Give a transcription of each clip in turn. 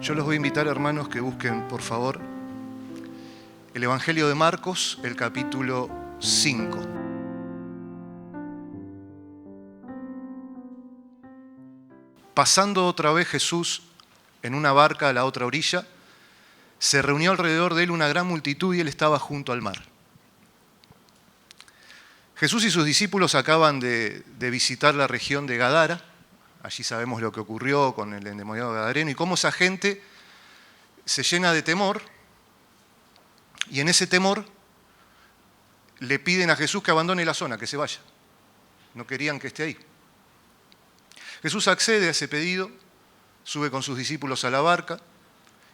Yo los voy a invitar, hermanos, que busquen, por favor, el Evangelio de Marcos, el capítulo 5. Pasando otra vez Jesús en una barca a la otra orilla, se reunió alrededor de él una gran multitud y él estaba junto al mar. Jesús y sus discípulos acaban de visitar la región de Gadara. Allí sabemos lo que ocurrió con el endemoniado gadareno y cómo esa gente se llena de temor, y en ese temor le piden a Jesús que abandone la zona, que se vaya. No querían que esté ahí. Jesús accede a ese pedido, sube con sus discípulos a la barca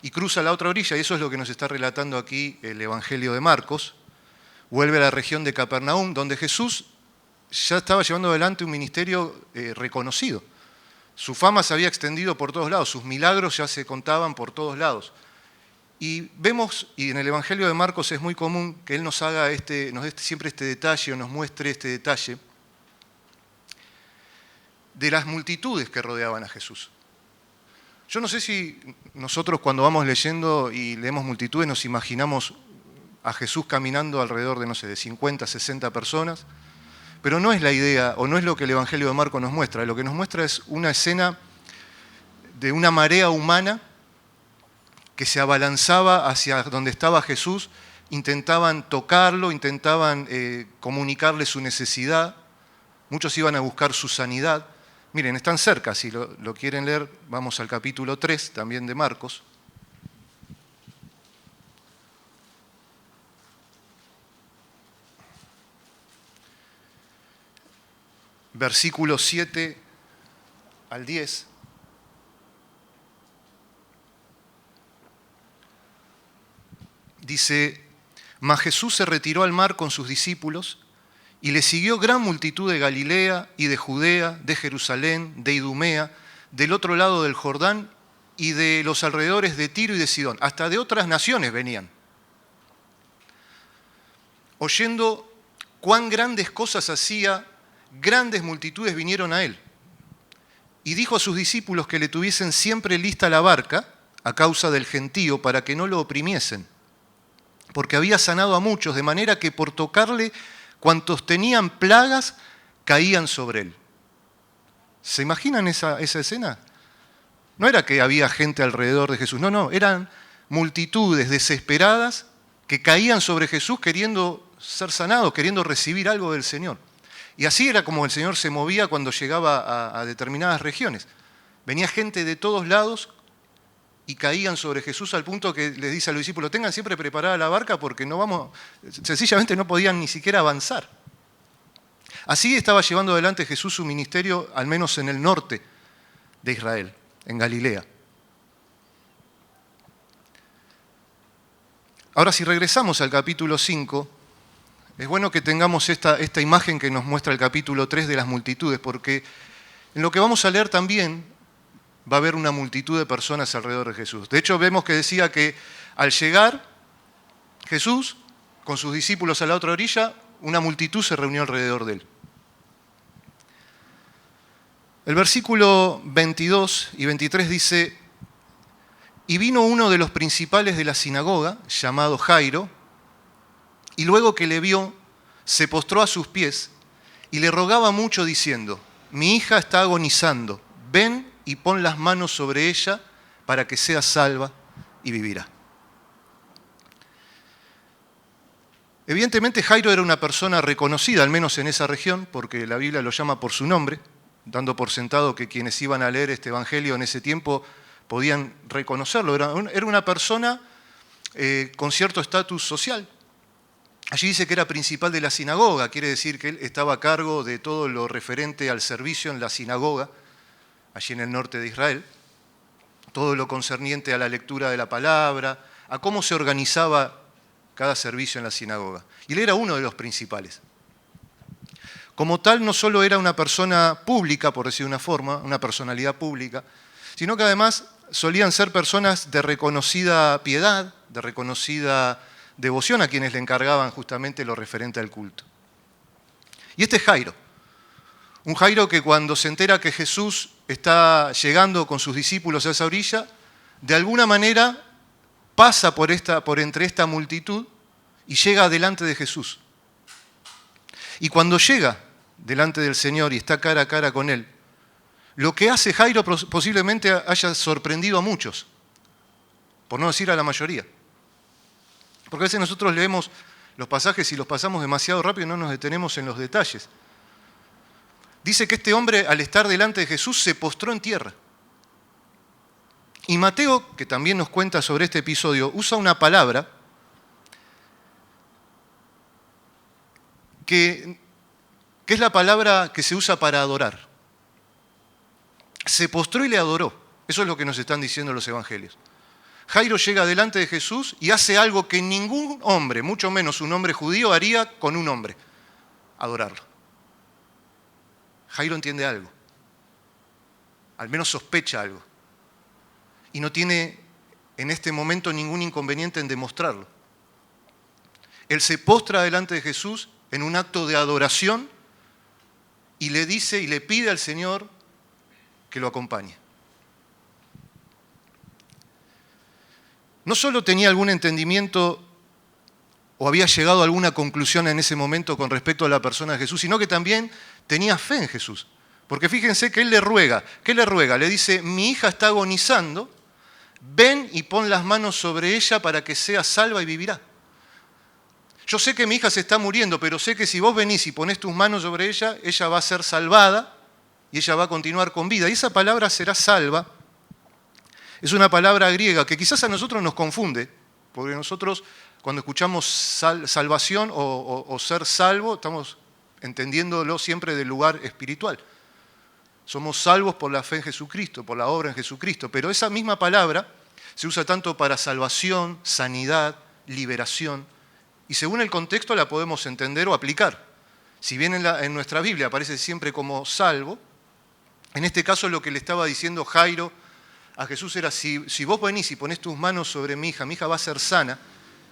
y cruza a la otra orilla, y eso es lo que nos está relatando aquí el Evangelio de Marcos. Vuelve a la región de Capernaum, donde Jesús ya estaba llevando adelante un ministerio reconocido. Su fama se había extendido por todos lados, sus milagros ya se contaban por todos lados. Y vemos, y en el Evangelio de Marcos es muy común que Él nos haga nos dé siempre este detalle, o nos muestre este detalle de las multitudes que rodeaban a Jesús. Yo no sé si nosotros cuando vamos leyendo y leemos multitudes nos imaginamos a Jesús caminando alrededor de, de 50, 60 personas, pero no es la idea, o no es lo que el Evangelio de Marcos nos muestra. Lo que nos muestra es una escena de una marea humana que se abalanzaba hacia donde estaba Jesús, intentaban tocarlo, intentaban comunicarle su necesidad, muchos iban a buscar su sanidad. Miren, están cerca, si lo quieren leer, vamos al capítulo 3 también de Marcos. Versículos 7 al 10. Dice: mas Jesús se retiró al mar con sus discípulos y le siguió gran multitud de Galilea y de Judea, de Jerusalén, de Idumea, del otro lado del Jordán y de los alrededores de Tiro y de Sidón. Hasta de otras naciones venían. Oyendo cuán grandes cosas hacía, grandes multitudes vinieron a él. Y dijo a sus discípulos que le tuviesen siempre lista la barca a causa del gentío, para que no lo oprimiesen, porque había sanado a muchos, de manera que por tocarle cuantos tenían plagas caían sobre él. ¿Se imaginan esa escena? No era que había gente alrededor de Jesús, no, eran multitudes desesperadas que caían sobre Jesús queriendo ser sanados, queriendo recibir algo del Señor. Y así era como el Señor se movía cuando llegaba a determinadas regiones. Venía gente de todos lados y caían sobre Jesús al punto que les dice a los discípulos: tengan siempre preparada la barca porque sencillamente no podían ni siquiera avanzar. Así estaba llevando adelante Jesús su ministerio, al menos en el norte de Israel, en Galilea. Ahora, si regresamos al capítulo 5, es bueno que tengamos esta imagen que nos muestra el capítulo 3 de las multitudes, porque en lo que vamos a leer también va a haber una multitud de personas alrededor de Jesús. De hecho, vemos que decía que al llegar Jesús con sus discípulos a la otra orilla, una multitud se reunió alrededor de él. El versículo 22 y 23 dice: y vino uno de los principales de la sinagoga, llamado Jairo, y luego que le vio, se postró a sus pies y le rogaba mucho diciendo: mi hija está agonizando, ven y pon las manos sobre ella para que sea salva y vivirá. Evidentemente Jairo era una persona reconocida, al menos en esa región, porque la Biblia lo llama por su nombre, dando por sentado que quienes iban a leer este evangelio en ese tiempo podían reconocerlo. Era una persona con cierto estatus social. Allí dice que era principal de la sinagoga, quiere decir que él estaba a cargo de todo lo referente al servicio en la sinagoga, allí en el norte de Israel, todo lo concerniente a la lectura de la palabra, a cómo se organizaba cada servicio en la sinagoga. Y él era uno de los principales. Como tal, no solo era una persona pública, por decir de una forma, una personalidad pública, sino que además solían ser personas de reconocida piedad, de reconocida devoción, a quienes le encargaban justamente lo referente al culto. Y este es Jairo. Un Jairo que cuando se entera que Jesús está llegando con sus discípulos a esa orilla, de alguna manera pasa por entre esta multitud y llega delante de Jesús. Y cuando llega delante del Señor y está cara a cara con Él, lo que hace Jairo posiblemente haya sorprendido a muchos, por no decir a la mayoría. Porque a veces nosotros leemos los pasajes y los pasamos demasiado rápido y no nos detenemos en los detalles. Dice que este hombre, al estar delante de Jesús, se postró en tierra. Y Mateo, que también nos cuenta sobre este episodio, usa una palabra que es la palabra que se usa para adorar. Se postró y le adoró. Eso es lo que nos están diciendo los evangelios. Jairo llega delante de Jesús y hace algo que ningún hombre, mucho menos un hombre judío, haría con un hombre: adorarlo. Jairo entiende algo, al menos sospecha algo, y no tiene en este momento ningún inconveniente en demostrarlo. Él se postra delante de Jesús en un acto de adoración y le dice y le pide al Señor que lo acompañe. No solo tenía algún entendimiento o había llegado a alguna conclusión en ese momento con respecto a la persona de Jesús, sino que también tenía fe en Jesús. Porque fíjense que él le ruega. ¿Qué le ruega? Le dice: mi hija está agonizando, ven y pon las manos sobre ella para que sea salva y vivirá. Yo sé que mi hija se está muriendo, pero sé que si vos venís y ponés tus manos sobre ella, ella va a ser salvada y ella va a continuar con vida. Y esa palabra será salva. Es una palabra griega que quizás a nosotros nos confunde, porque nosotros cuando escuchamos salvación o ser salvo, estamos entendiéndolo siempre del lugar espiritual. Somos salvos por la fe en Jesucristo, por la obra en Jesucristo, pero esa misma palabra se usa tanto para salvación, sanidad, liberación, y según el contexto la podemos entender o aplicar. Si bien en nuestra Biblia aparece siempre como salvo, en este caso lo que le estaba diciendo Jairo a Jesús era: si vos venís y ponés tus manos sobre mi hija va a ser sana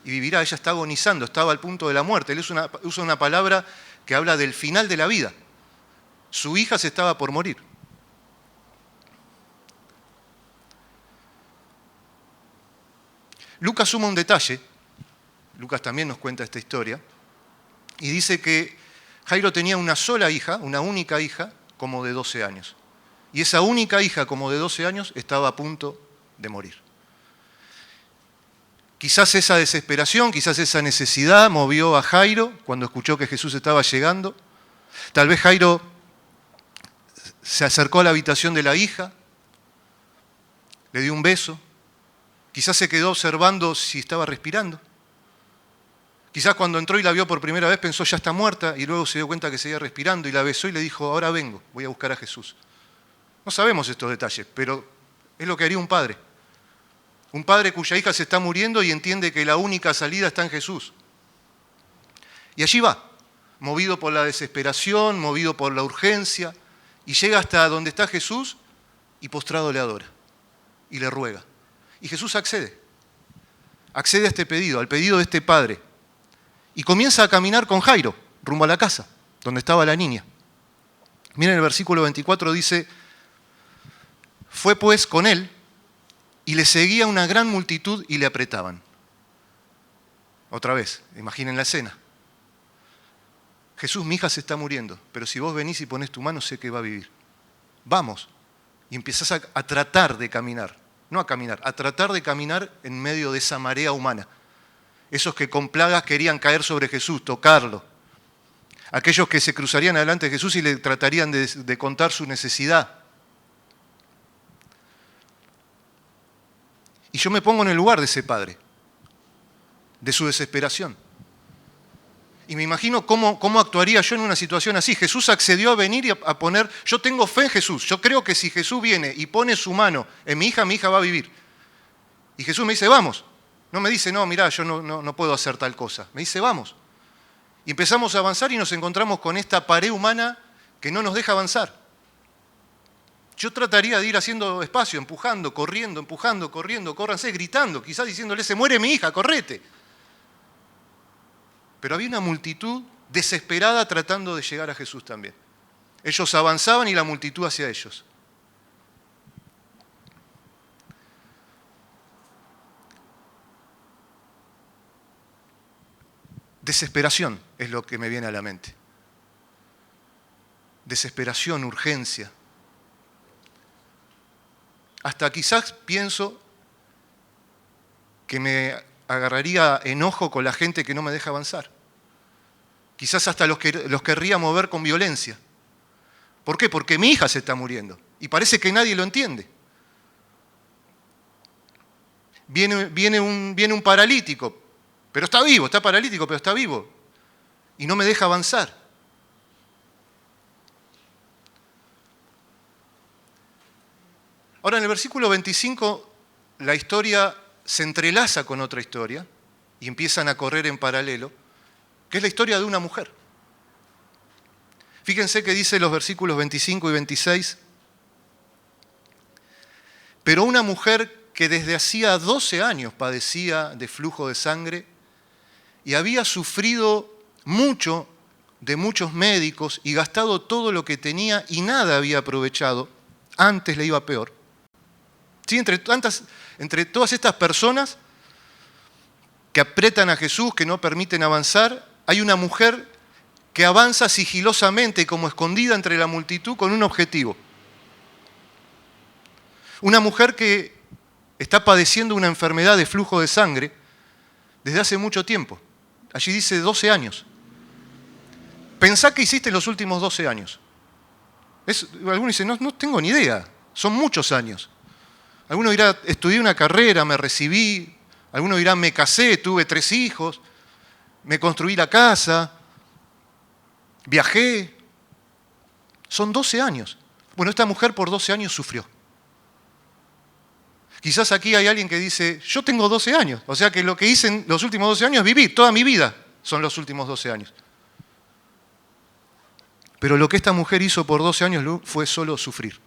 y vivirá. Ella está agonizando, estaba al punto de la muerte. Él usa una palabra que habla del final de la vida. Su hija se estaba por morir. Lucas suma un detalle, Lucas también nos cuenta esta historia, y dice que Jairo tenía una sola hija, una única hija, como de 12 años. Y esa única hija, como de 12 años, estaba a punto de morir. Quizás esa desesperación, quizás esa necesidad movió a Jairo cuando escuchó que Jesús estaba llegando. Tal vez Jairo se acercó a la habitación de la hija, le dio un beso, quizás se quedó observando si estaba respirando. Quizás cuando entró y la vio por primera vez pensó: ya está muerta, y luego se dio cuenta que seguía respirando y la besó y le dijo: ahora vengo, voy a buscar a Jesús. No sabemos estos detalles, pero es lo que haría un padre. Un padre cuya hija se está muriendo y entiende que la única salida está en Jesús. Y allí va, movido por la desesperación, movido por la urgencia, y llega hasta donde está Jesús y postrado le adora y le ruega. Y Jesús accede a este pedido, al pedido de este padre, y comienza a caminar con Jairo rumbo a la casa donde estaba la niña. Miren el versículo 24, dice: fue pues con él y le seguía una gran multitud y le apretaban. Otra vez, imaginen la escena. Jesús, mi hija se está muriendo, pero si vos venís y ponés tu mano, sé que va a vivir. Vamos. Y empezás a tratar de caminar, no a caminar, a tratar de caminar en medio de esa marea humana. Esos que con plagas querían caer sobre Jesús, tocarlo. Aquellos que se cruzarían adelante de Jesús y le tratarían de contar su necesidad. Y yo me pongo en el lugar de ese padre, de su desesperación. Y me imagino cómo actuaría yo en una situación así. Jesús accedió a venir y a poner... Yo tengo fe en Jesús. Yo creo que si Jesús viene y pone su mano en mi hija va a vivir. Y Jesús me dice: vamos. No me dice: no, mirá, yo no puedo hacer tal cosa. Me dice: vamos. Y empezamos a avanzar y nos encontramos con esta pared humana que no nos deja avanzar. Yo trataría de ir haciendo espacio, empujando, corriendo, córranse, gritando, quizás diciéndole: se muere mi hija, correte. Pero había una multitud desesperada tratando de llegar a Jesús también. Ellos avanzaban y la multitud hacia ellos. Desesperación es lo que me viene a la mente. Desesperación, urgencia. Hasta quizás pienso que me agarraría enojo con la gente que no me deja avanzar. Quizás hasta los querría mover con violencia. ¿Por qué? Porque mi hija se está muriendo y parece que nadie lo entiende. Viene un paralítico, pero está vivo, está paralítico, pero está vivo. Y no me deja avanzar. Ahora, en el versículo 25, la historia se entrelaza con otra historia y empiezan a correr en paralelo, que es la historia de una mujer. Fíjense que dice los versículos 25 y 26, pero una mujer que desde hacía 12 años padecía de flujo de sangre y había sufrido mucho de muchos médicos y gastado todo lo que tenía y nada había aprovechado, antes le iba peor. ¿Sí? Entre todas estas personas que apretan a Jesús, que no permiten avanzar, hay una mujer que avanza sigilosamente y como escondida entre la multitud con un objetivo. Una mujer que está padeciendo una enfermedad de flujo de sangre desde hace mucho tiempo. Allí dice 12 años. Pensá qué hiciste en los últimos 12 años. Algunos dicen, no tengo ni idea, son muchos años. Algunos dirán, estudié una carrera, me recibí. Algunos dirán, me casé, tuve 3 hijos, me construí la casa, viajé. Son 12 años. Bueno, esta mujer por 12 años sufrió. Quizás aquí hay alguien que dice, yo tengo 12 años. O sea que lo que hice en los últimos 12 años es vivir, toda mi vida son los últimos 12 años. Pero lo que esta mujer hizo por 12 años fue solo sufrir.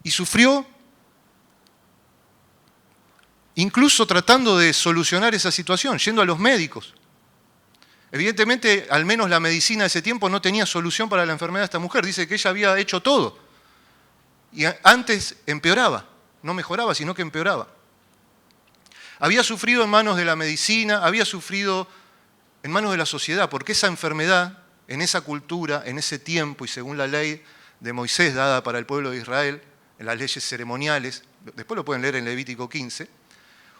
Y sufrió incluso tratando de solucionar esa situación, yendo a los médicos. Evidentemente, al menos la medicina de ese tiempo no tenía solución para la enfermedad de esta mujer. Dice que ella había hecho todo. Y antes empeoraba, no mejoraba, sino que empeoraba. Había sufrido en manos de la medicina, había sufrido en manos de la sociedad, porque esa enfermedad, en esa cultura, en ese tiempo y según la ley de Moisés dada para el pueblo de Israel, en las leyes ceremoniales, después lo pueden leer en Levítico 15,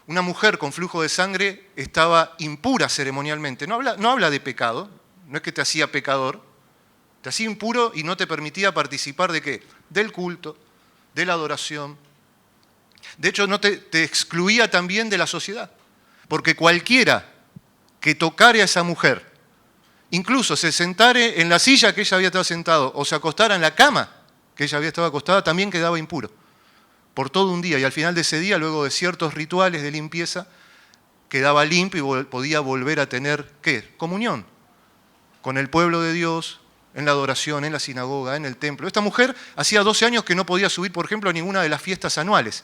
una mujer con flujo de sangre estaba impura ceremonialmente. No habla de pecado, no es que te hacía pecador, te hacía impuro y no te permitía participar ¿de qué? Del culto, de la adoración. De hecho, te excluía también de la sociedad, porque cualquiera que tocare a esa mujer, incluso se sentare en la silla que ella había estado sentado o se acostara en la cama que ella había estado acostada, también quedaba impuro por todo un día. Y al final de ese día, luego de ciertos rituales de limpieza, quedaba limpio y podía volver a tener, ¿qué? Comunión con el pueblo de Dios, en la adoración, en la sinagoga, en el templo. Esta mujer hacía 12 años que no podía subir, por ejemplo, a ninguna de las fiestas anuales.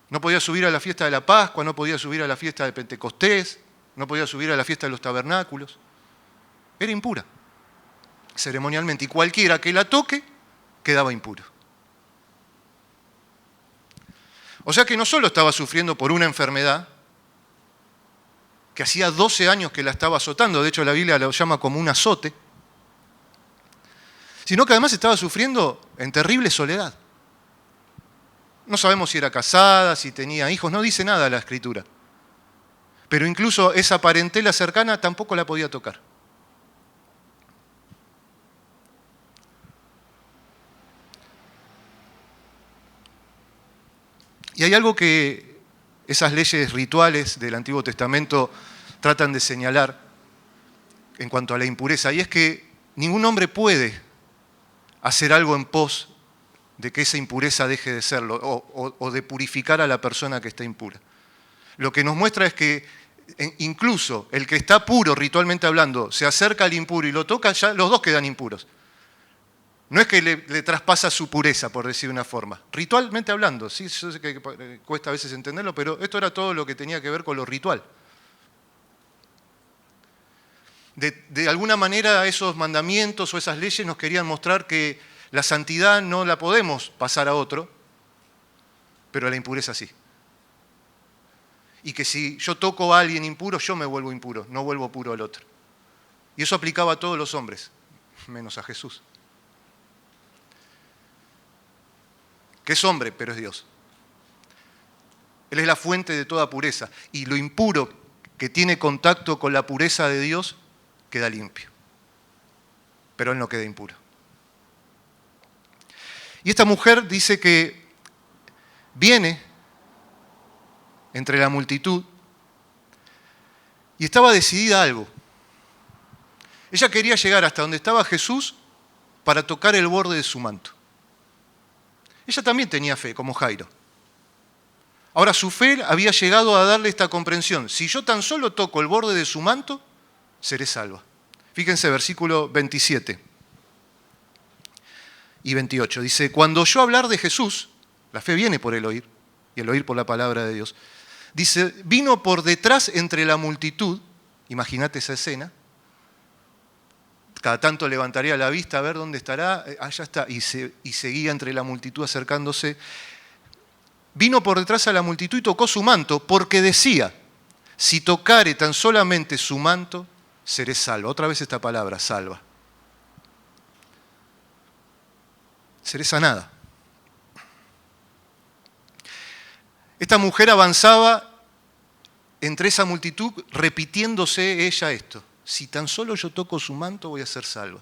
No podía subir a la fiesta de la Pascua, no podía subir a la fiesta de Pentecostés, no podía subir a la fiesta de los tabernáculos. Era impura, ceremonialmente. Y cualquiera que la toque, quedaba impuro. O sea que no solo estaba sufriendo por una enfermedad, que hacía 12 años que la estaba azotando, de hecho la Biblia lo llama como un azote, sino que además estaba sufriendo en terrible soledad. No sabemos si era casada, si tenía hijos, no dice nada la Escritura. Pero incluso esa parentela cercana tampoco la podía tocar. Y hay algo que esas leyes rituales del Antiguo Testamento tratan de señalar en cuanto a la impureza, y es que ningún hombre puede hacer algo en pos de que esa impureza deje de serlo o de purificar a la persona que está impura. Lo que nos muestra es que incluso el que está puro, ritualmente hablando, se acerca al impuro y lo toca, ya los dos quedan impuros. No es que le traspasa su pureza, por decir de una forma. Ritualmente hablando, sí, yo sé que cuesta a veces entenderlo, pero esto era todo lo que tenía que ver con lo ritual. De alguna manera esos mandamientos o esas leyes nos querían mostrar que la santidad no la podemos pasar a otro, pero la impureza sí. y que si yo toco a alguien impuro, yo me vuelvo impuro, no vuelvo puro al otro. Y eso aplicaba a todos los hombres, menos a Jesús, que es hombre, pero es Dios. Él es la fuente de toda pureza, y lo impuro que tiene contacto con la pureza de Dios queda limpio, pero él no queda impuro. Y esta mujer dice que viene entre la multitud y estaba decidida a algo. Ella quería llegar hasta donde estaba Jesús para tocar el borde de su manto. Ella también tenía fe, como Jairo. Ahora, su fe había llegado a darle esta comprensión: si yo tan solo toco el borde de su manto, seré salva. Fíjense, versículo 27 y 28. Dice: cuando oyó hablar de Jesús, la fe viene por el oír, y el oír por la palabra de Dios. Dice, vino por detrás entre la multitud, imagínate esa escena, cada tanto levantaría la vista a ver dónde estará, allá está, y seguía entre la multitud acercándose. Vino por detrás a la multitud y tocó su manto, porque decía, si tocare tan solamente su manto, seré salva. Otra vez esta palabra, salva. Seré sanada. Esta mujer avanzaba entre esa multitud repitiéndose ella esto: si tan solo yo toco su manto voy a ser salva.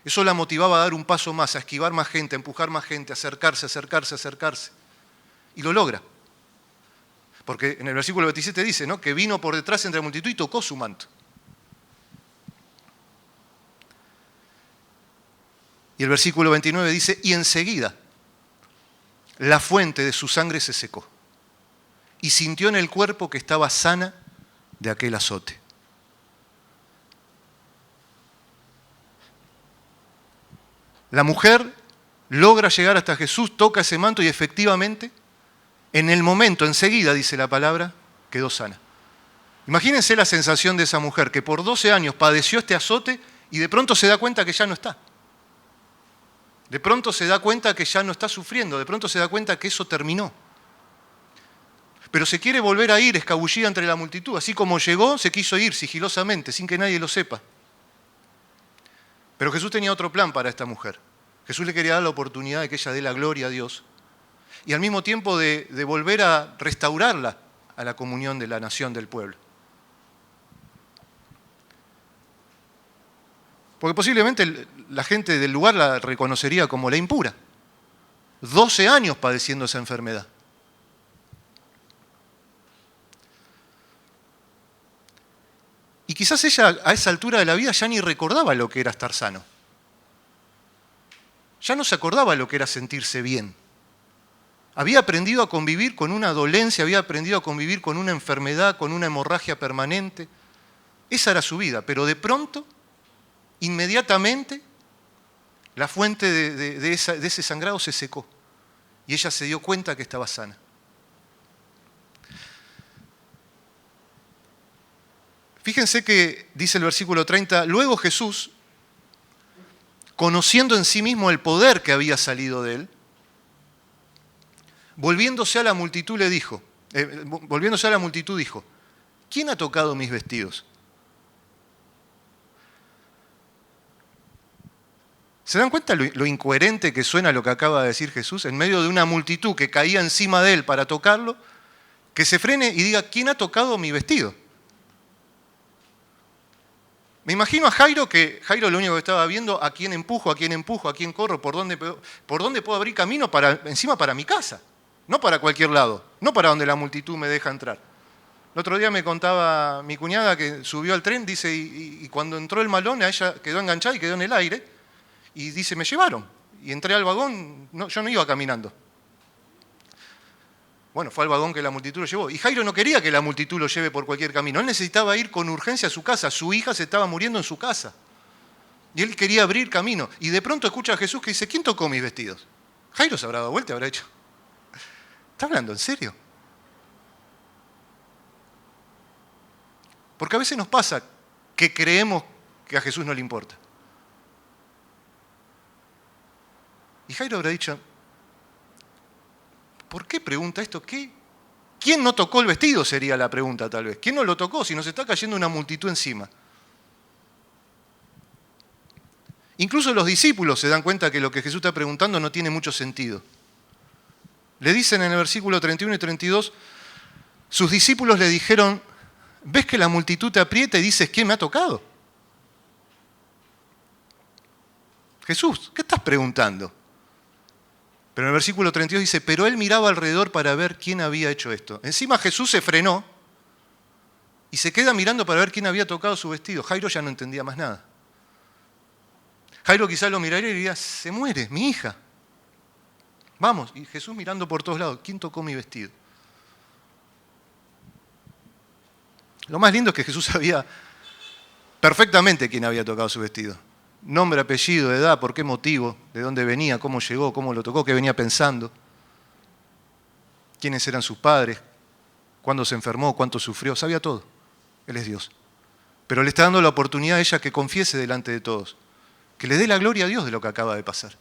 Eso la motivaba a dar un paso más, a esquivar más gente, a empujar más gente, a acercarse, acercarse, acercarse. Y lo logra. Porque en el versículo 27 dice, ¿no?, que vino por detrás entre la multitud y tocó su manto. Y el versículo 29 dice, y enseguida la fuente de su sangre se secó, y sintió en el cuerpo que estaba sana de aquel azote. La mujer logra llegar hasta Jesús, toca ese manto y efectivamente, en el momento, enseguida, dice la palabra, quedó sana. Imagínense la sensación de esa mujer que por 12 años padeció este azote y de pronto se da cuenta que ya no está. De pronto se da cuenta que ya no está sufriendo, de pronto se da cuenta que eso terminó. Pero se quiere volver a ir escabullida entre la multitud. Así como llegó, se quiso ir sigilosamente, sin que nadie lo sepa. Pero Jesús tenía otro plan para esta mujer. Jesús le quería dar la oportunidad de que ella dé la gloria a Dios y al mismo tiempo de volver a restaurarla a la comunión de la nación, del pueblo. Porque posiblemente la gente del lugar la reconocería como la impura. 12 años padeciendo esa enfermedad. Y quizás ella a esa altura de la vida ya ni recordaba lo que era estar sano. Ya no se acordaba lo que era sentirse bien. Había aprendido a convivir con una dolencia, había aprendido a convivir con una enfermedad, con una hemorragia permanente. Esa era su vida, pero de pronto, inmediatamente, la fuente de ese sangrado se secó y ella se dio cuenta que estaba sana. Fíjense que dice el versículo 30, luego Jesús, conociendo en sí mismo el poder que había salido de él, volviéndose a la multitud dijo, ¿quién ha tocado mis vestidos? ¿Se dan cuenta lo incoherente que suena lo que acaba de decir Jesús? En medio de una multitud que caía encima de él para tocarlo, que se frene y diga, ¿quién ha tocado mi vestido? Me imagino a Jairo, que Jairo lo único que estaba viendo, a quién empujo, a quién corro, por dónde puedo abrir camino encima para mi casa. No para cualquier lado, no para donde la multitud me deja entrar. El otro día me contaba mi cuñada que subió al tren, dice, y cuando entró el malón, a ella quedó enganchada y quedó en el aire, y dice, me llevaron. Y entré al vagón, yo no iba caminando. Bueno, fue al vagón que la multitud lo llevó. Y Jairo no quería que la multitud lo lleve por cualquier camino. Él necesitaba ir con urgencia a su casa. Su hija se estaba muriendo en su casa. Y él quería abrir camino. Y de pronto escucha a Jesús que dice, ¿quién tocó mis vestidos? Jairo se habrá dado vuelta y habrá dicho, ¿está hablando en serio? Porque a veces nos pasa que creemos que a Jesús no le importa. Y Jairo habrá dicho, ¿por qué pregunta esto? ¿Quién ¿Quién no tocó el vestido? Sería la pregunta tal vez. ¿Quién no lo tocó si nos está cayendo una multitud encima? Incluso los discípulos se dan cuenta que lo que Jesús está preguntando no tiene mucho sentido. Le dicen en el versículo 31 y 32, sus discípulos le dijeron, ¿ves que la multitud te aprieta y dices, ¿quién me ha tocado? Jesús, ¿qué estás preguntando? Pero en el versículo 32 dice, pero él miraba alrededor para ver quién había hecho esto. Encima Jesús se frenó y se queda mirando para ver quién había tocado su vestido. Jairo ya no entendía más nada. Jairo quizás lo miraría y diría, se muere, mi hija. Vamos, y Jesús mirando por todos lados, ¿quién tocó mi vestido? Lo más lindo es que Jesús sabía perfectamente quién había tocado su vestido. Nombre, apellido, edad, por qué motivo, de dónde venía, cómo llegó, cómo lo tocó, qué venía pensando, quiénes eran sus padres, cuándo se enfermó, cuánto sufrió, sabía todo. Él es Dios. Pero le está dando la oportunidad a ella que confiese delante de todos, que le dé la gloria a Dios de lo que acaba de pasar.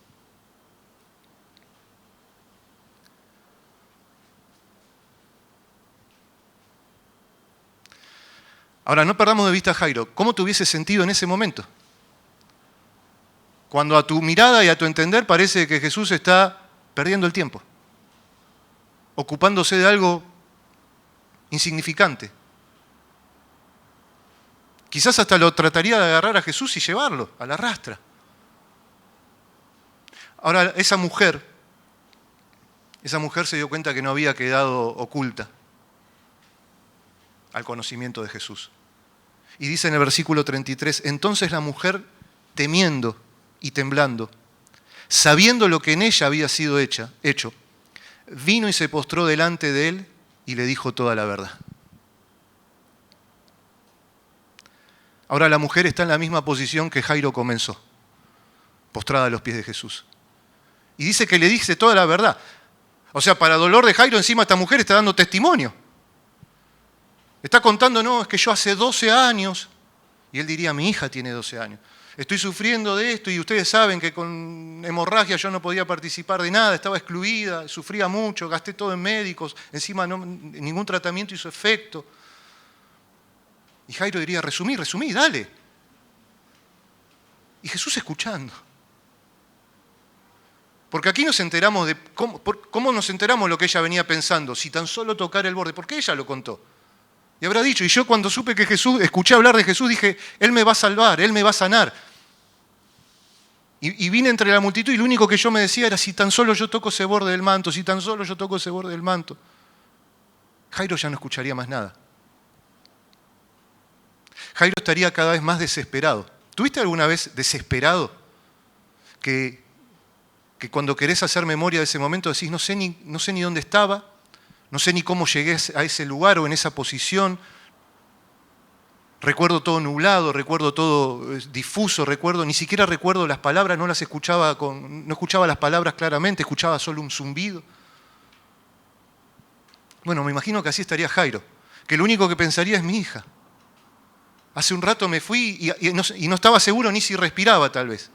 Ahora, no perdamos de vista a Jairo. ¿Cómo te hubiese sentido en ese momento? Cuando a tu mirada y a tu entender parece que Jesús está perdiendo el tiempo, ocupándose de algo insignificante. Quizás hasta lo trataría de agarrar a Jesús y llevarlo a la rastra. Ahora, esa mujer se dio cuenta que no había quedado oculta al conocimiento de Jesús. Y dice en el versículo 33, entonces la mujer, temiendo y temblando, sabiendo lo que en ella había sido hecho, vino y se postró delante de él y le dijo toda la verdad. Ahora la mujer está en la misma posición que Jairo comenzó, postrada a los pies de Jesús. Y dice que le dice toda la verdad. O sea, para dolor de Jairo, encima esta mujer está dando testimonio. Está contando, no, es que yo hace 12 años, y él diría, mi hija tiene 12 años, estoy sufriendo de esto y ustedes saben que con hemorragia yo no podía participar de nada, estaba excluida, sufría mucho, gasté todo en médicos, encima ningún tratamiento hizo efecto. Y Jairo diría, resumí, dale. Y Jesús escuchando. Porque aquí nos enteramos de cómo nos enteramos lo que ella venía pensando, si tan solo tocar el borde, porque ella lo contó. Y habrá dicho, y yo cuando supe que escuché hablar de Jesús, dije, Él me va a salvar, Él me va a sanar. Y vine entre la multitud y lo único que yo me decía era, si tan solo yo toco ese borde del manto, si tan solo yo toco ese borde del manto. Jairo ya no escucharía más nada. Jairo estaría cada vez más desesperado. ¿Tuviste alguna vez desesperado que cuando querés hacer memoria de ese momento decís, no sé ni dónde estaba, no sé ni cómo llegué a ese lugar o en esa posición, recuerdo todo nublado, recuerdo todo difuso, ni siquiera recuerdo las palabras, no escuchaba las palabras claramente, escuchaba solo un zumbido? Bueno, me imagino que así estaría Jairo, que lo único que pensaría es mi hija. Hace un rato me fui y no estaba seguro ni si respiraba tal vez.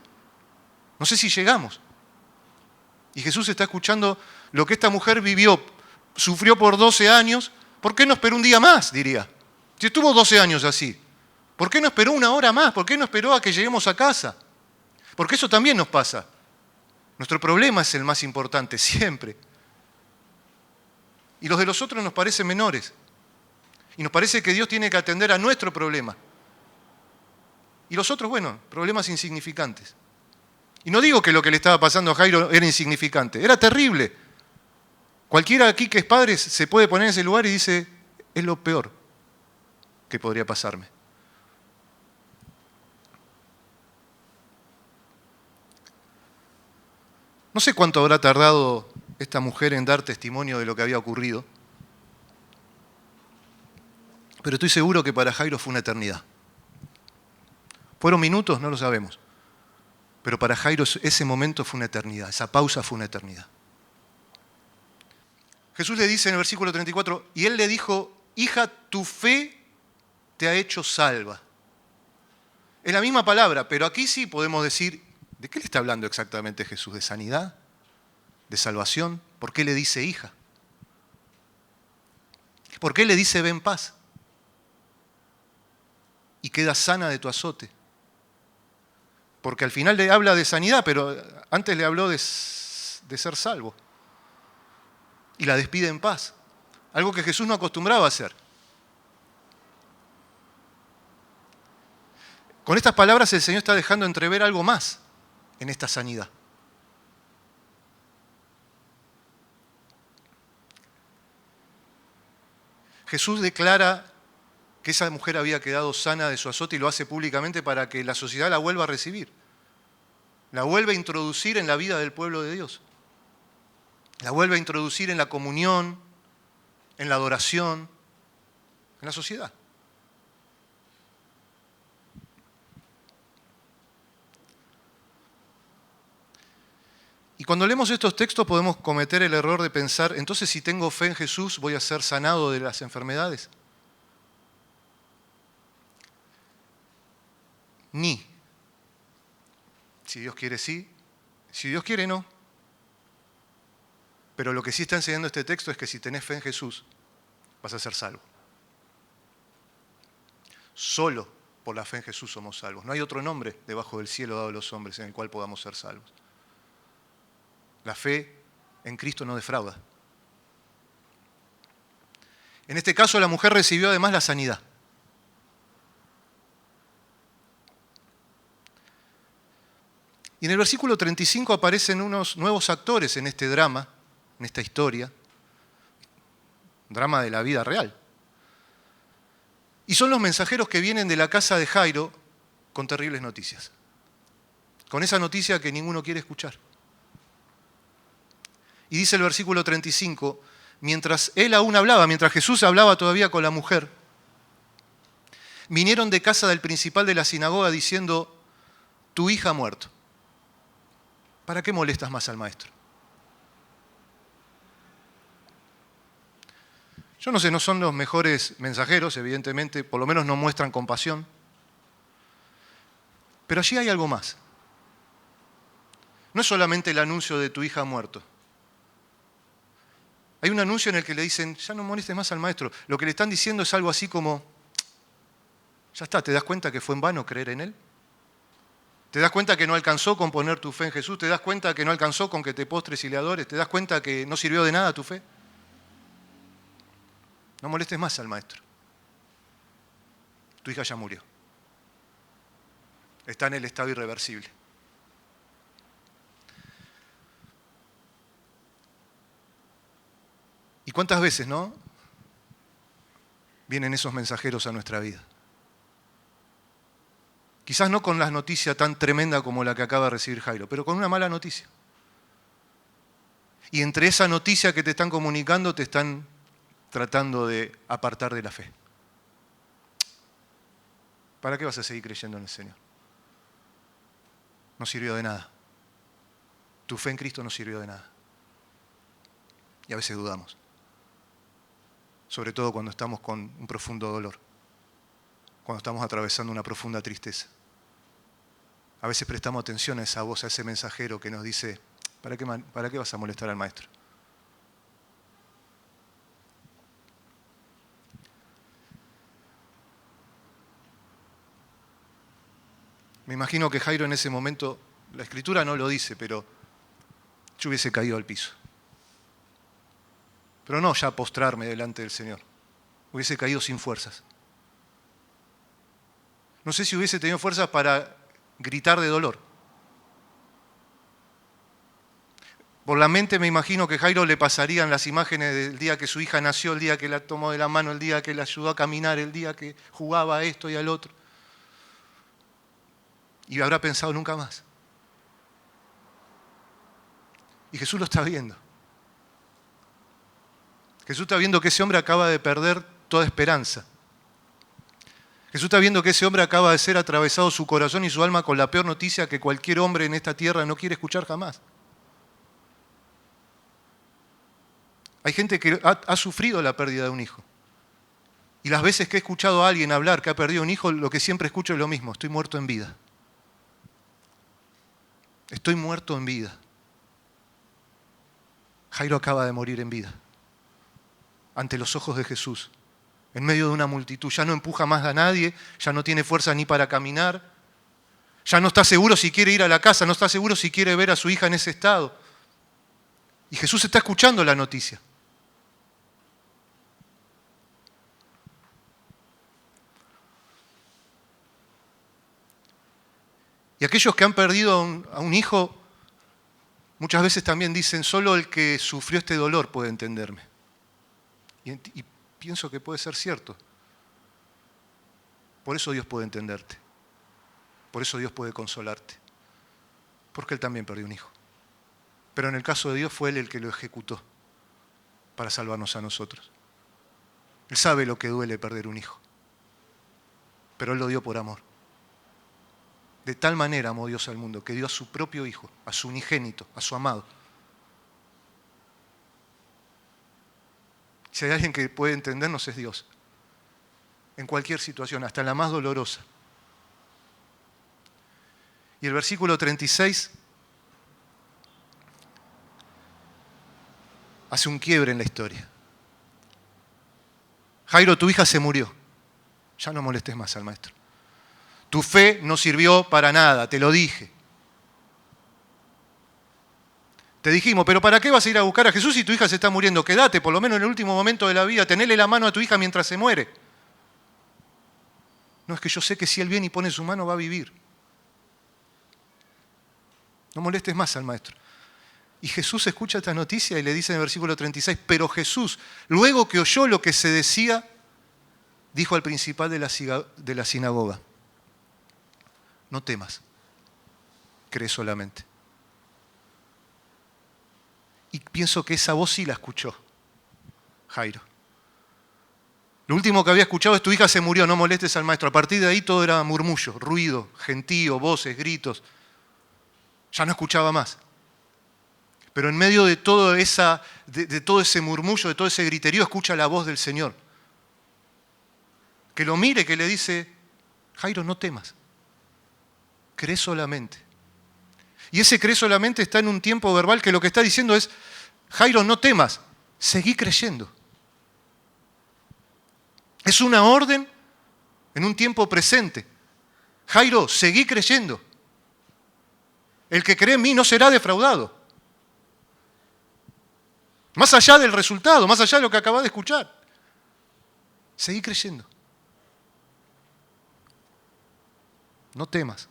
No sé si llegamos. Y Jesús está escuchando lo que esta mujer vivió, sufrió por 12 años, ¿por qué no esperó un día más? Diría. Si estuvo 12 años así, ¿por qué no esperó una hora más? ¿Por qué no esperó a que lleguemos a casa? Porque eso también nos pasa. Nuestro problema es el más importante, siempre. Y los de los otros nos parecen menores. Y nos parece que Dios tiene que atender a nuestro problema. Y los otros, bueno, problemas insignificantes. Y no digo que lo que le estaba pasando a Jairo era insignificante, era terrible. Cualquiera aquí que es padre se puede poner en ese lugar y dice, es lo peor que podría pasarme. No sé cuánto habrá tardado esta mujer en dar testimonio de lo que había ocurrido, pero estoy seguro que para Jairo fue una eternidad. ¿Fueron minutos? No lo sabemos. Pero para Jairo ese momento fue una eternidad, esa pausa fue una eternidad. Jesús le dice en el versículo 34, y él le dijo, hija, tu fe te ha hecho salva. Es la misma palabra, pero aquí sí podemos decir, ¿de qué le está hablando exactamente Jesús? ¿De sanidad? ¿De salvación? ¿Por qué le dice hija? ¿Por qué le dice ve en paz? Y queda sana de tu azote. Porque al final le habla de sanidad, pero antes le habló de ser salvo. Y la despide en paz. Algo que Jesús no acostumbraba a hacer. Con estas palabras el Señor está dejando entrever algo más en esta sanidad. Jesús declara que esa mujer había quedado sana de su azote y lo hace públicamente para que la sociedad la vuelva a recibir. La vuelve a introducir en la vida del pueblo de Dios. La vuelve a introducir en la comunión, en la adoración, en la sociedad. Y cuando leemos estos textos podemos cometer el error de pensar, entonces si tengo fe en Jesús voy a ser sanado de las enfermedades. Ni. Si Dios quiere, sí. Si Dios quiere, no. Pero lo que sí está enseñando este texto es que si tenés fe en Jesús, vas a ser salvo. Solo por la fe en Jesús somos salvos. No hay otro nombre debajo del cielo dado a los hombres en el cual podamos ser salvos. La fe en Cristo no defrauda. En este caso, la mujer recibió además la sanidad. Y en el versículo 35 aparecen unos nuevos actores en este drama, en esta historia, drama de la vida real. Y son los mensajeros que vienen de la casa de Jairo con terribles noticias. Con esa noticia que ninguno quiere escuchar. Y dice el versículo 35, mientras él aún hablaba, mientras Jesús hablaba todavía con la mujer, vinieron de casa del principal de la sinagoga diciendo, tu hija ha muerto. ¿Para qué molestas más al maestro? Yo no sé, no son los mejores mensajeros, evidentemente, por lo menos no muestran compasión. Pero allí hay algo más. No es solamente el anuncio de tu hija ha muerto. Hay un anuncio en el que le dicen, ya no molestes más al maestro. Lo que le están diciendo es algo así como, ya está, ¿te das cuenta que fue en vano creer en él? ¿Te das cuenta que no alcanzó con poner tu fe en Jesús? ¿Te das cuenta que no alcanzó con que te postres y le adores? ¿Te das cuenta que no sirvió de nada tu fe? No molestes más al maestro. Tu hija ya murió. Está en el estado irreversible. ¿Y cuántas veces, no? Vienen esos mensajeros a nuestra vida. Quizás no con la noticia tan tremenda como la que acaba de recibir Jairo, pero con una mala noticia. Y entre esa noticia que te están comunicando, te están tratando de apartar de la fe. ¿Para qué vas a seguir creyendo en el Señor? No sirvió de nada. Tu fe en Cristo no sirvió de nada. Y a veces dudamos. Sobre todo cuando estamos con un profundo dolor. Cuando estamos atravesando una profunda tristeza. A veces prestamos atención a esa voz, a ese mensajero que nos dice, ¿para qué vas a molestar al maestro? Me imagino que Jairo en ese momento, la Escritura no lo dice, pero yo hubiese caído al piso. Pero no ya postrarme delante del Señor. Hubiese caído sin fuerzas. No sé si hubiese tenido fuerzas para gritar de dolor. Por la mente me imagino que a Jairo le pasarían las imágenes del día que su hija nació, el día que la tomó de la mano, el día que la ayudó a caminar, el día que jugaba a esto y al otro. Y habrá pensado nunca más. Y Jesús lo está viendo. Jesús está viendo que ese hombre acaba de perder toda esperanza. Jesús está viendo que ese hombre acaba de ser atravesado su corazón y su alma con la peor noticia que cualquier hombre en esta tierra no quiere escuchar jamás. Hay gente que ha sufrido la pérdida de un hijo. Y las veces que he escuchado a alguien hablar que ha perdido un hijo, lo que siempre escucho es lo mismo, estoy muerto en vida. Estoy muerto en vida. Jairo acaba de morir en vida. ante los ojos de Jesús, en medio de una multitud. Ya no empuja más a nadie, ya no tiene fuerza ni para caminar, ya no está seguro si quiere ir a la casa, no está seguro si quiere ver a su hija en ese estado. Y Jesús está escuchando la noticia. Y aquellos que han perdido a un hijo, muchas veces también dicen, solo el que sufrió este dolor puede entenderme. Y pienso que puede ser cierto. Por eso Dios puede entenderte. Por eso Dios puede consolarte. Porque Él también perdió un hijo. Pero en el caso de Dios fue Él el que lo ejecutó para salvarnos a nosotros. Él sabe lo que duele perder un hijo. Pero Él lo dio por amor. De tal manera amó Dios al mundo que dio a su propio hijo, a su unigénito, a su amado. Si hay alguien que puede entendernos es Dios. En cualquier situación, hasta en la más dolorosa. Y el versículo 36 hace un quiebre en la historia. Jairo, tu hija se murió. Ya no molestes más al maestro. Tu fe no sirvió para nada, te lo dije. Te dijimos, pero ¿para qué vas a ir a buscar a Jesús si tu hija se está muriendo? Quédate, por lo menos en el último momento de la vida, tenele la mano a tu hija mientras se muere. No, es que yo sé que si Él viene y pone su mano va a vivir. No molestes más al maestro. Y Jesús escucha esta noticia y le dice en el versículo 36, pero Jesús, luego que oyó lo que se decía, dijo al principal de la sinagoga, no temas, cree solamente. Y pienso que esa voz sí la escuchó Jairo. Lo último que había escuchado es tu hija se murió, no molestes al maestro. A partir de ahí todo era murmullo, ruido, gentío, voces, gritos. Ya no escuchaba más. Pero en medio de todo ese murmullo, de todo ese griterío, escucha la voz del Señor. Que lo mire, que le dice, Jairo, no temas. Cree solamente. Y ese cree solamente está en un tiempo verbal que lo que está diciendo es, Jairo, no temas, seguí creyendo. Es una orden en un tiempo presente. Jairo, seguí creyendo. El que cree en mí no será defraudado. Más allá del resultado, más allá de lo que acabas de escuchar. Seguí creyendo. No temas.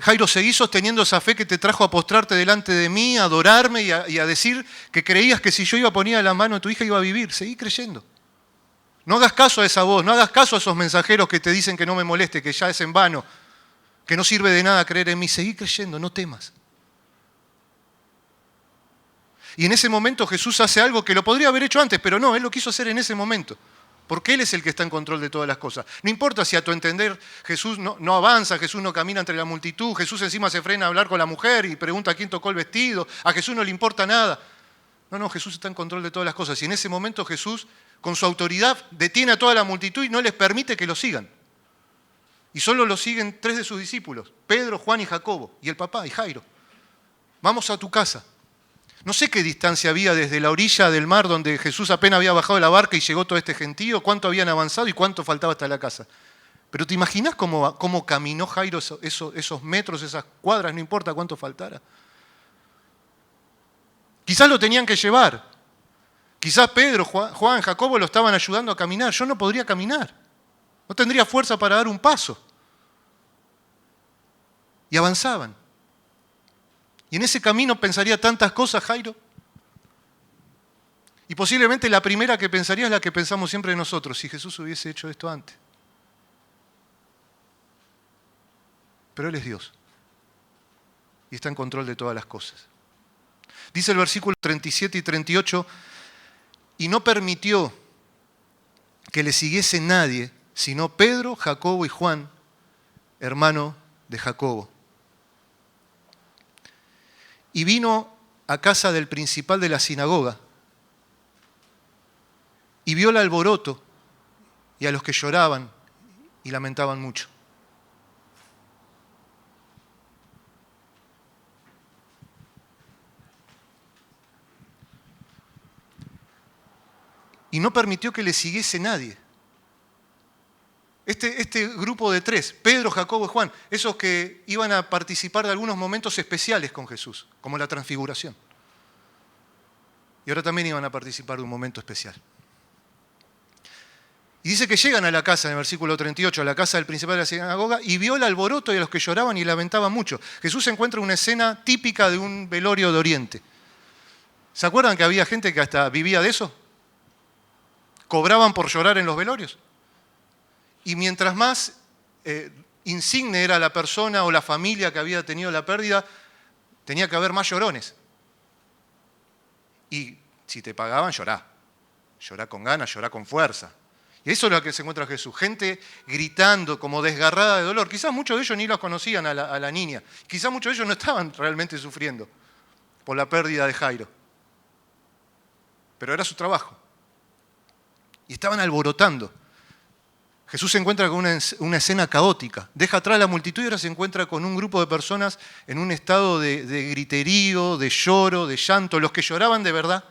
Jairo, seguí sosteniendo esa fe que te trajo a postrarte delante de mí, a adorarme y a decir que creías que si yo iba a poner la mano a tu hija iba a vivir. Seguí creyendo. No hagas caso a esa voz, no hagas caso a esos mensajeros que te dicen que no me moleste, que ya es en vano, que no sirve de nada creer en mí. Seguí creyendo, no temas. Y en ese momento Jesús hace algo que lo podría haber hecho antes, pero no, Él lo quiso hacer en ese momento. Porque Él es el que está en control de todas las cosas. No importa si a tu entender Jesús no avanza, Jesús no camina entre la multitud, Jesús encima se frena a hablar con la mujer y pregunta a quién tocó el vestido, a Jesús no le importa nada. No, Jesús está en control de todas las cosas. Y en ese momento Jesús, con su autoridad, detiene a toda la multitud y no les permite que lo sigan. Y solo lo siguen 3 de sus discípulos, Pedro, Juan y Jacobo, y el papá, y Jairo. Vamos a tu casa. No sé qué distancia había desde la orilla del mar donde Jesús apenas había bajado de la barca y llegó todo este gentío, cuánto habían avanzado y cuánto faltaba hasta la casa. Pero ¿te imaginas cómo caminó Jairo esos metros, esas cuadras, no importa cuánto faltara? Quizás lo tenían que llevar. Quizás Pedro, Juan, Jacobo lo estaban ayudando a caminar. Yo no podría caminar. No tendría fuerza para dar un paso. Y avanzaban. Y en ese camino pensaría tantas cosas, Jairo. Y posiblemente la primera que pensaría es la que pensamos siempre nosotros, si Jesús hubiese hecho esto antes. Pero Él es Dios. Y está en control de todas las cosas. Dice el versículo 37 y 38, y no permitió que le siguiese nadie, sino Pedro, Jacobo y Juan, hermano de Jacobo. Y vino a casa del principal de la sinagoga y vio el alboroto y a los que lloraban y lamentaban mucho. y no permitió que le siguiese nadie. Este grupo de tres, Pedro, Jacobo y Juan, esos que iban a participar de algunos momentos especiales con Jesús, como la transfiguración. Y ahora también iban a participar de un momento especial. Y dice que llegan a la casa, en el versículo 38, a la casa del principal de la sinagoga, y vio el alboroto y a los que lloraban y lamentaban mucho. Jesús encuentra una escena típica de un velorio de Oriente. ¿Se acuerdan que había gente que hasta vivía de eso? Cobraban por llorar en los velorios. Y mientras más insigne era la persona o la familia que había tenido la pérdida, tenía que haber más llorones. Y si te pagaban, llorá. Llorá con ganas, llorá con fuerza. Y eso es lo que se encuentra Jesús. Gente gritando como desgarrada de dolor. Quizás muchos de ellos ni los conocían a la niña. Quizás muchos de ellos no estaban realmente sufriendo por la pérdida de Jairo. Pero era su trabajo. Y estaban alborotando. Jesús se encuentra con una escena caótica. Deja atrás la multitud y ahora se encuentra con un grupo de personas en un estado de griterío, de lloro, de llanto. Los que lloraban de verdad.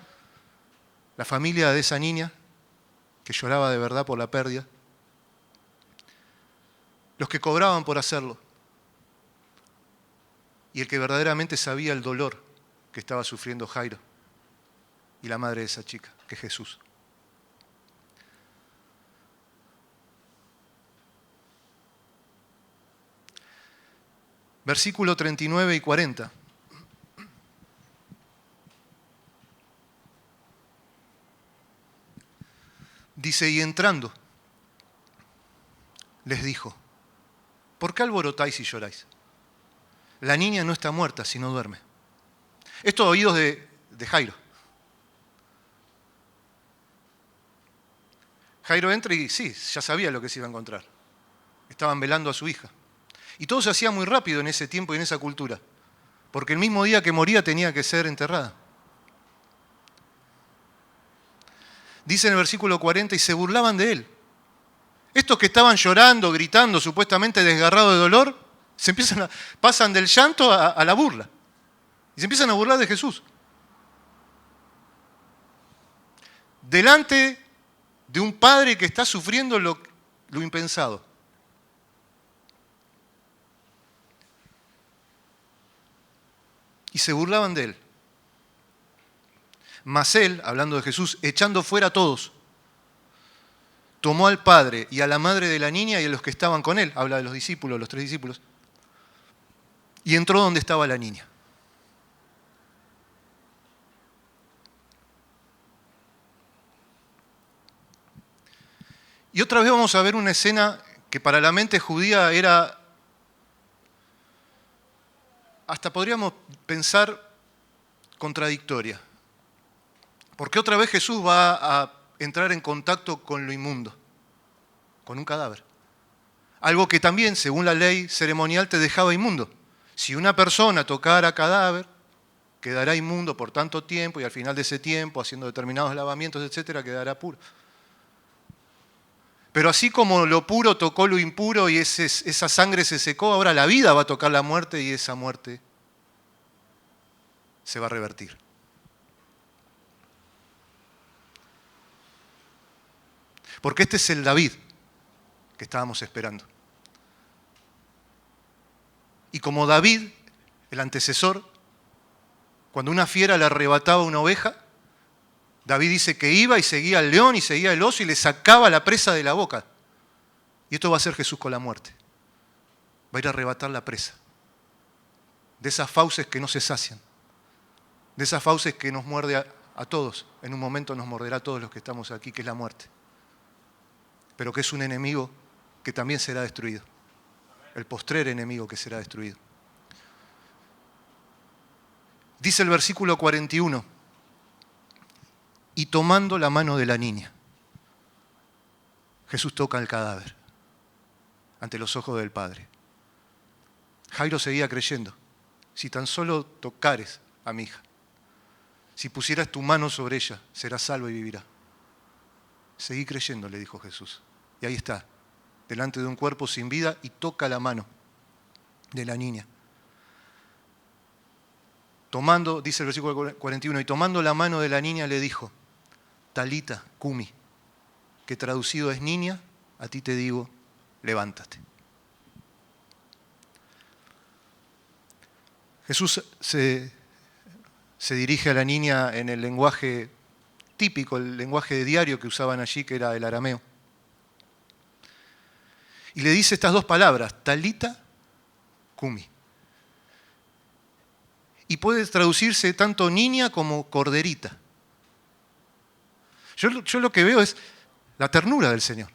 La familia de esa niña que lloraba de verdad por la pérdida. Los que cobraban por hacerlo. Y el que verdaderamente sabía el dolor que estaba sufriendo Jairo y la madre de esa chica, que es Jesús. Versículo 39 y 40. Dice, y entrando, les dijo, ¿por qué alborotáis y lloráis? La niña no está muerta, sino duerme. Esto a oídos de Jairo. Jairo entra y sí, ya sabía lo que se iba a encontrar. Estaban velando a su hija. Y todo se hacía muy rápido en ese tiempo y en esa cultura, porque el mismo día que moría tenía que ser enterrada. Dice en el versículo 40, y se burlaban de él. Estos que estaban llorando, gritando, supuestamente desgarrados de dolor, pasan del llanto a la burla. Y se empiezan a burlar de Jesús. Delante de un padre que está sufriendo lo impensado. Y se burlaban de él. Mas él, hablando de Jesús, echando fuera a todos, tomó al padre y a la madre de la niña y a los que estaban con él, habla de los discípulos, los 3 discípulos, y entró donde estaba la niña. Y otra vez vamos a ver una escena que para la mente judía era, hasta podríamos pensar, contradictoria. Porque otra vez Jesús va a entrar en contacto con lo inmundo, con un cadáver. Algo que también, según la ley ceremonial, te dejaba inmundo. Si una persona tocara cadáver, quedará inmundo por tanto tiempo y al final de ese tiempo, haciendo determinados lavamientos, etcétera, quedará puro. Pero así como lo puro tocó lo impuro y esa sangre se secó, ahora la vida va a tocar la muerte y esa muerte se va a revertir. Porque este es el David que estábamos esperando. Y como David, el antecesor, cuando una fiera le arrebataba una oveja, David dice que iba y seguía al león y seguía al oso y le sacaba la presa de la boca. Y esto va a hacer Jesús con la muerte. Va a ir a arrebatar la presa. De esas fauces que no se sacian. De esas fauces que nos muerde a todos. En un momento nos morderá a todos los que estamos aquí, que es la muerte. Pero que es un enemigo que también será destruido. El postrer enemigo que será destruido. Dice el versículo 41. Y tomando la mano de la niña, Jesús toca el cadáver ante los ojos del Padre. Jairo seguía creyendo. Si tan solo tocares a mi hija, si pusieras tu mano sobre ella, serás salvo y vivirá. Seguí creyendo, le dijo Jesús. Y ahí está, delante de un cuerpo sin vida y toca la mano de la niña. Tomando, dice el versículo 41, y tomando la mano de la niña le dijo, Talita Cumi, que traducido es niña, a ti te digo, levántate. Jesús se dirige a la niña en el lenguaje típico, el lenguaje de diario que usaban allí, que era el arameo. Y le dice estas dos palabras, Talita Cumi. Y puede traducirse tanto niña como corderita. Yo lo que veo es la ternura del Señor.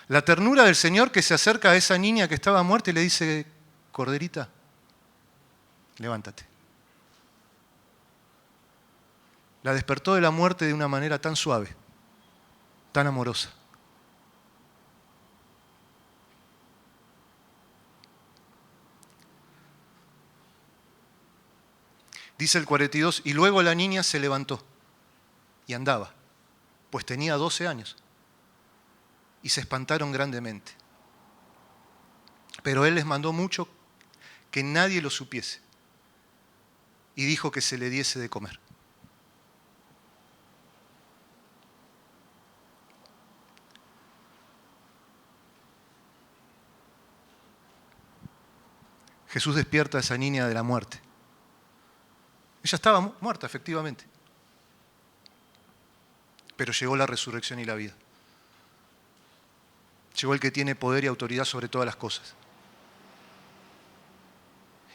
La ternura del Señor que se acerca a esa niña que estaba muerta y le dice, corderita, levántate. La despertó de la muerte de una manera tan suave, tan amorosa. Dice el 42, y luego la niña se levantó y andaba, pues tenía 12 años, y se espantaron grandemente. Pero él les mandó mucho que nadie lo supiese, y dijo que se le diese de comer. Jesús despierta a esa niña de la muerte. Ella estaba muerta, efectivamente. Pero llegó la resurrección y la vida. Llegó el que tiene poder y autoridad sobre todas las cosas.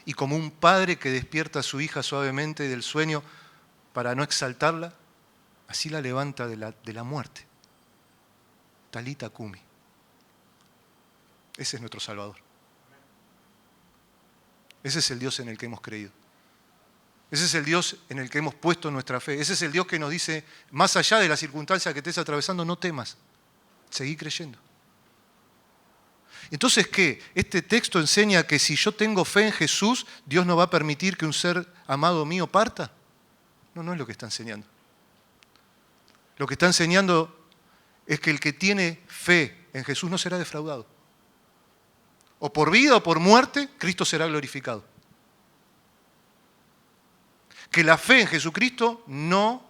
Y como un padre que despierta a su hija suavemente del sueño para no exaltarla, así la levanta de la muerte. Talita Cumi. Ese es nuestro Salvador. Ese es el Dios en el que hemos creído. Ese es el Dios en el que hemos puesto nuestra fe. Ese es el Dios que nos dice, más allá de la circunstancia que estés atravesando, no temas, seguí creyendo. Entonces, ¿qué? Este texto enseña que si yo tengo fe en Jesús, Dios no va a permitir que un ser amado mío parta. No es lo que está enseñando. Lo que está enseñando es que el que tiene fe en Jesús no será defraudado. O por vida o por muerte, Cristo será glorificado. Que la fe en Jesucristo no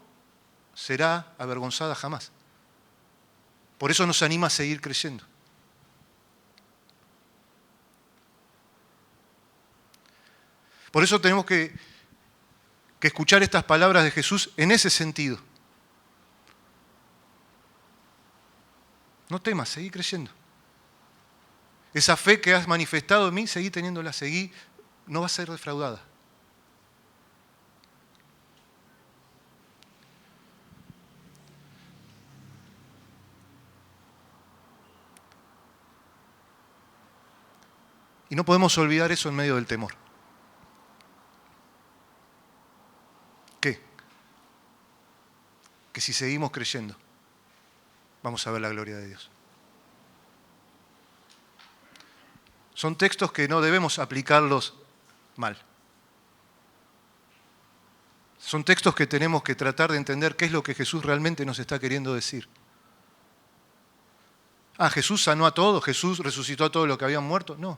será avergonzada jamás. Por eso nos anima a seguir creyendo. Por eso tenemos que escuchar estas palabras de Jesús en ese sentido. No temas, seguí creyendo. Esa fe que has manifestado en mí, seguí teniéndola, no va a ser defraudada. Y no podemos olvidar eso en medio del temor. ¿Qué? Que si seguimos creyendo, vamos a ver la gloria de Dios. Son textos que no debemos aplicarlos mal. Son textos que tenemos que tratar de entender qué es lo que Jesús realmente nos está queriendo decir. Jesús sanó a todos, Jesús resucitó a todos los que habían muerto. No.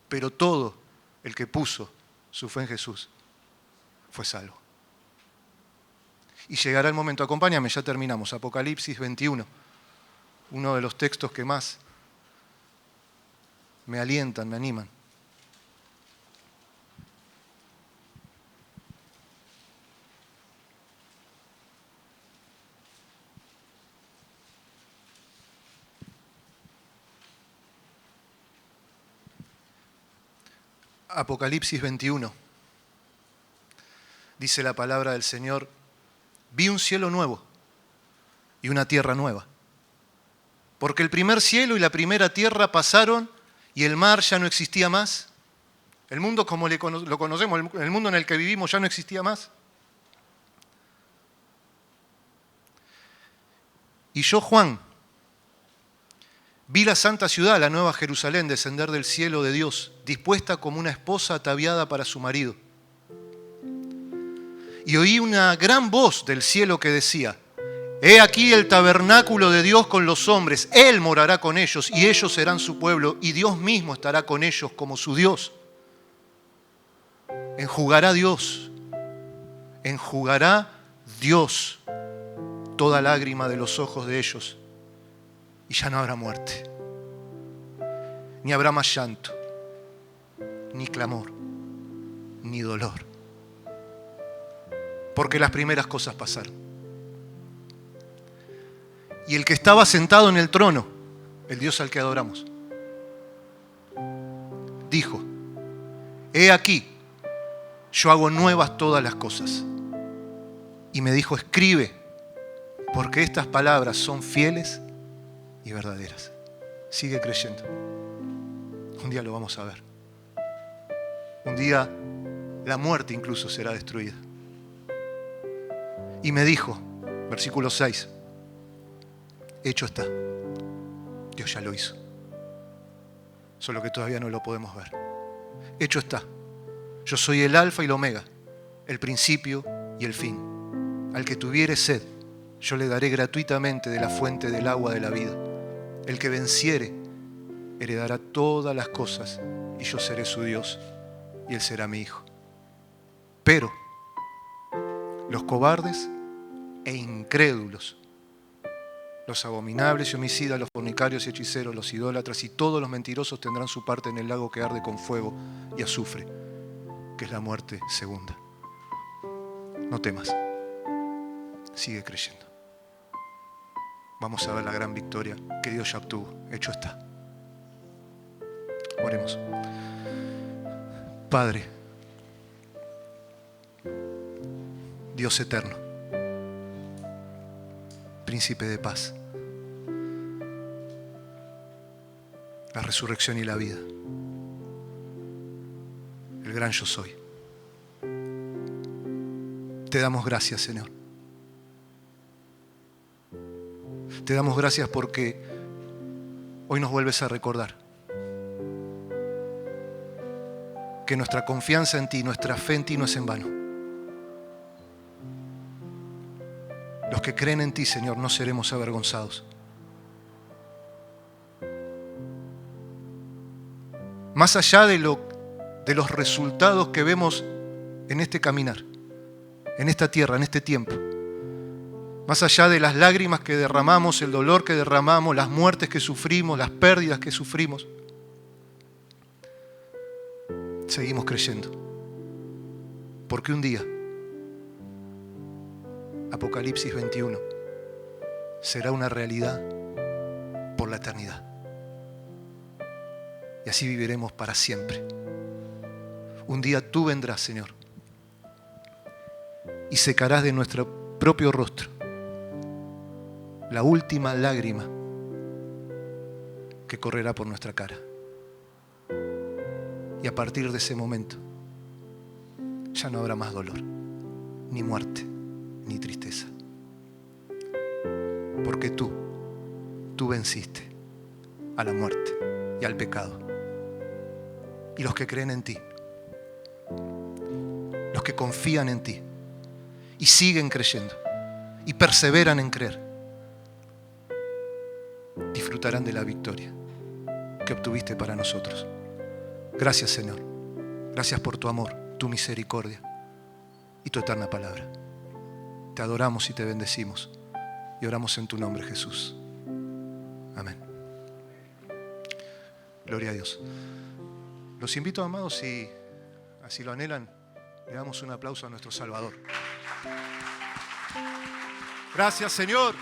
Pero todo el que puso su fe en Jesús fue salvo. Y llegará el momento, acompáñame, ya terminamos, Apocalipsis 21, uno de los textos que más me alientan, me animan. Apocalipsis 21. Dice la palabra del Señor, vi un cielo nuevo y una tierra nueva. Porque el primer cielo y la primera tierra pasaron y el mar ya no existía más. El mundo como lo conocemos, el mundo en el que vivimos ya no existía más. Y yo, Juan, vi la santa ciudad, la nueva Jerusalén, descender del cielo de Dios, dispuesta como una esposa ataviada para su marido. Y oí una gran voz del cielo que decía, he aquí el tabernáculo de Dios con los hombres, Él morará con ellos y ellos serán su pueblo y Dios mismo estará con ellos como su Dios. enjugará Dios toda lágrima de los ojos de ellos, y ya no habrá muerte, ni habrá más llanto, ni clamor, ni dolor, porque las primeras cosas pasaron. Y el que estaba sentado en el trono, el Dios al que adoramos, dijo: he aquí, yo hago nuevas todas las cosas. Y me dijo: escribe, porque estas palabras son fieles y verdaderas. Sigue creyendo. Un día lo vamos a ver. Un día la muerte incluso será destruida. Y me dijo, versículo 6, hecho está. Dios ya lo hizo. Solo que todavía no lo podemos ver. Hecho está. Yo soy el alfa y el omega, el principio y el fin. Al que tuviere sed, yo le daré gratuitamente de la fuente del agua de la vida. El que venciere, heredará todas las cosas, y yo seré su Dios, y él será mi hijo. Pero los cobardes e incrédulos, los abominables y homicidas, los fornicarios y hechiceros, los idólatras y todos los mentirosos tendrán su parte en el lago que arde con fuego y azufre, que es la muerte segunda. No temas, sigue creyendo. Vamos a ver la gran victoria que Dios ya obtuvo. Hecho está. Oremos. Padre, Dios eterno, Príncipe de paz, la resurrección y la vida, el gran yo soy. Te damos gracias, Señor. Te damos gracias porque hoy nos vuelves a recordar que nuestra confianza en ti, nuestra fe en ti no es en vano. Los que creen en ti, Señor, no seremos avergonzados. Más allá de los resultados que vemos en este caminar, en esta tierra, en este tiempo, más allá de las lágrimas que derramamos, el dolor que derramamos, las muertes que sufrimos, las pérdidas que sufrimos, seguimos creyendo. Porque un día, Apocalipsis 21, será una realidad por la eternidad. Y así viviremos para siempre. Un día tú vendrás, Señor, y secarás de nuestro propio rostro la última lágrima que correrá por nuestra cara. Y a partir de ese momento ya no habrá más dolor, ni muerte, ni tristeza. Porque tú venciste a la muerte y al pecado. Y los que creen en ti, los que confían en ti y siguen creyendo y perseveran en creer, disfrutarán de la victoria que obtuviste para nosotros. Gracias, Señor. Gracias por tu amor, tu misericordia y tu eterna palabra. Te adoramos y te bendecimos y oramos en tu nombre, Jesús. Amén. Gloria a Dios. Los invito, amados, si así lo anhelan, le damos un aplauso a nuestro Salvador. Gracias, Señor.